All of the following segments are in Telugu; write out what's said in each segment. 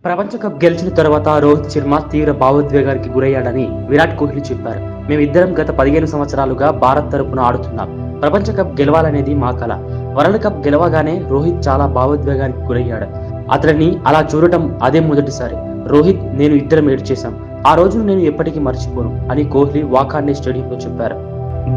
ప్రపంచ కప్ గెలిచిన తర్వాత రోహిత్ శర్మ తీవ్ర భావోద్వేగానికి గురయ్యాడని విరాట్ కోహ్లీ చెప్పారు. మేమిద్దరం గత 15 సంవత్సరాలుగా భారత్ తరపున ఆడుతున్నాం. ప్రపంచ కప్ గెలవాలనేది మా కల. వరల్డ్ కప్ గెలవగానే రోహిత్ చాలా భావోద్వేగానికి గురయ్యాడు. అతడిని అలా చూడటం అదే మొదటిసారి. రోహిత్, నేను ఇద్దరం ఏడ్చేశాం. ఆ రోజును నేను ఎప్పటికీ మర్చిపోను అని కోహ్లీ వాకాండే స్టేడియంలో చెప్పారు.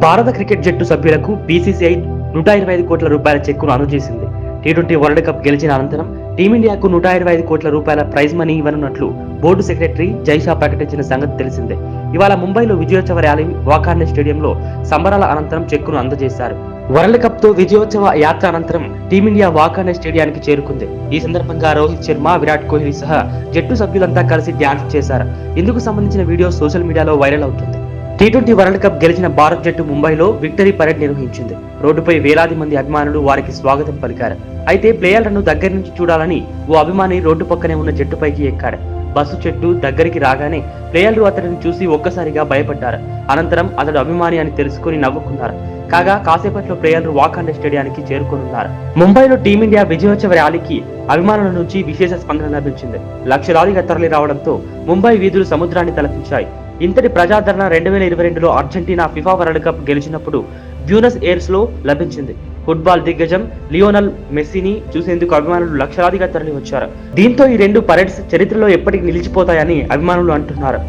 భారత క్రికెట్ జట్టు సభ్యులకు బీసీసీఐ 125 కోట్ల రూపాయల చెక్కును అందజేసింది. టీ20 వరల్డ్ కప్ గెలిచిన అనంతరం టీమిండియాకు 125 కోట్ల రూపాయల prize money ఇవ్వనున్నట్లు board secretary Jay Shah ప్రకటించిన సంగతి తెలిసిందే. ఇవాళ ముంబైలో విజయోత్సవ ర్యాలీ వాకాండే స్టేడియంలో సంబరాల అనంతరం చెక్కును అందజేశారు. వరల్డ్ కప్ తో విజయోత్సవ యాత్ర అనంతరం టీమిండియా వాకాండే స్టేడియానికి చేరుకుంది. ఈ సందర్భంగా రోహిత్ శర్మ, విరాట్ కోహ్లీ సహా జట్టు సభ్యులంతా కలిసి డ్యాన్స్ చేశారు. ఇందుకు సంబంధించిన వీడియో సోషల్ మీడియాలో వైరల్ అవుతుంది. టీ20 వరల్డ్ కప్ గెలిచిన భారత్ జట్టు ముంబైలో విక్టరీ పరేడ్ నిర్వహించింది. రోడ్డుపై వేలాది మంది అభిమానులు వారికి స్వాగతం పలికారు. అయితే ప్లేయర్లను దగ్గర నుంచి చూడాలని ఓ అభిమాని రోడ్డు పక్కనే ఉన్న జట్టుపైకి ఎక్కాడు. బస్సు చెట్టు దగ్గరికి రాగానే ప్లేయర్లు అతడిని చూసి ఒక్కసారిగా భయపడ్డారు. అనంతరం అతడు అభిమాని అని తెలుసుకుని నవ్వుకున్నారు. కాగా కాసేపట్లో ప్లేయర్లు వాకాండే స్టేడియానికి చేరుకోనున్నారు. ముంబైలో టీమిండియా విజయోత్సవ ర్యాలీకి అభిమానుల నుంచి విశేష స్పందన లభించింది. లక్షలాదిగా తరలి రావడంతో ముంబై వీధులు సముద్రాన్ని తలపించాయి. ఇంతటి ప్రజాదరణ 2022లో అర్జెంటీనా ఫిఫా వరల్డ్ కప్ గెలిచినప్పుడు బ్యూనస్ ఎయిర్స్ లో లభించింది. ఫుట్బాల్ దిగ్గజం లియోనల్ మెస్సీని చూసేందుకు అభిమానులు లక్షలాదిగా తరలి వచ్చారు. దీంతో ఈ రెండు పరేడ్స్ చరిత్రలో ఎప్పటికీ నిలిచిపోతాయని అభిమానులు అంటున్నారు.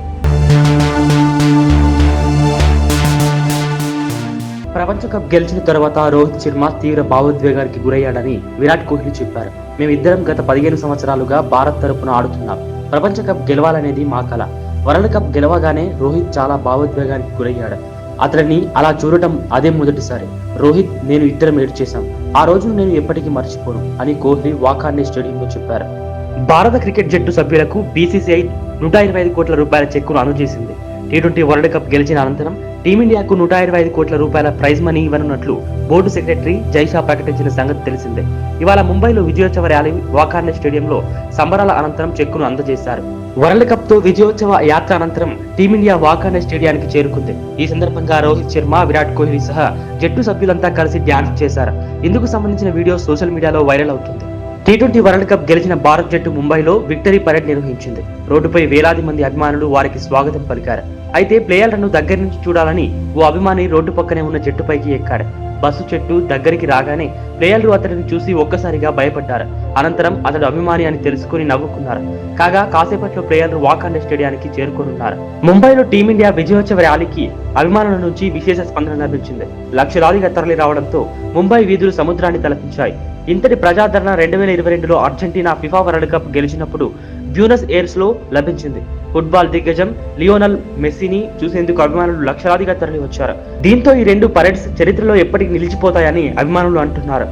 ప్రపంచ కప్ గెలిచిన తర్వాత రోహిత్ శర్మ తీవ్ర భావోద్వేగానికి గురయ్యాడని విరాట్ కోహ్లీ చెప్పారు. మేమిద్దరం గత 15 సంవత్సరాలుగా భారత్ తరపున ఆడుతున్నాం. ప్రపంచ కప్ గెలవాలనేది మా కల. వరల్డ్ కప్ గెలవగానే రోహిత్ చాలా భావోద్వేగానికి గురయ్యాడు. అతడిని అలా చూడటం అదే మొదటిసారి. రోహిత్, నేను ఇద్దరం ఏడ్చేశాం. ఆ రోజును నేను ఎప్పటికీ మర్చిపోను అని కోహ్లీ వాకాండే స్టేడియంలో చెప్పారు. భారత క్రికెట్ జట్టు సభ్యులకు బీసీసీఐ 125 కోట్ల రూపాయల చెక్కును అందజేసింది. టీ20 వరల్డ్ కప్ గెలిచిన అనంతరం టీమిండియాకు 125 కోట్ల రూపాయల prize money ఇవ్వనున్నట్లు board secretary Jay Shah ప్రకటించిన సంగతి తెలిసిందే. ఇవాళ ముంబైలో విజయోత్సవ ర్యాలీ వాకాండే స్టేడియంలో సంబరాల అనంతరం చెక్కును అందజేశారు. వరల్డ్ కప్ తో విజయోత్సవ యాత్ర అనంతరం టీమిండియా వాకాండే స్టేడియానికి చేరుకుంది. ఈ సందర్భంగా రోహిత్ శర్మ, విరాట్ కోహ్లీ సహా జట్టు సభ్యులంతా కలిసి డ్యాన్స్ చేశారు. ఇందుకు సంబంధించిన వీడియో సోషల్ మీడియాలో వైరల్ అవుతుంది. టీ20 వరల్డ్ కప్ గెలిచిన భారత్ జట్టు ముంబైలో విక్టరీ పరేడ్ నిర్వహించింది. రోడ్డుపై వేలాది మంది అభిమానులు వారికి స్వాగతం పలికారు. అయితే ప్లేయర్లను దగ్గర నుంచి చూడాలని ఓ అభిమాని రోడ్డు పక్కనే ఉన్న జట్టుపైకి ఎక్కాడు. బస్సు చెట్టు దగ్గరికి రాగానే ప్లేయర్లు అతడిని చూసి ఒక్కసారిగా భయపడ్డారు. అనంతరం అతడు అభిమాని అని తెలుసుకుని నవ్వుకున్నారు. కాగా కాసేపట్లో ప్లేయర్లు వాకాండే స్టేడియానికి చేరుకోనున్నారు. ముంబైలో టీమిండియా విజయోత్సవ ర్యాలీకి అభిమానుల నుంచి విశేష స్పందన లభించింది. లక్షలాదిగా తరలి రావడంతో ముంబై వీధులు సముద్రాన్ని తలపించాయి. ఇంతటి ప్రజాదరణ 2022లో అర్జెంటీనా ఫిఫా వరల్డ్ కప్ గెలిచినప్పుడు బ్యూనస్ ఎయిర్స్ లో లభించింది. ఫుట్బాల్ దిగ్గజం లియోనల్ మెస్సీని చూసేందుకు అభిమానులు లక్షలాదిగా తరలి వచ్చారు. దీంతో ఈ రెండు పరేడ్స్ చరిత్రలో ఎప్పటికీ నిలిచిపోతాయని అభిమానులు అంటున్నారు.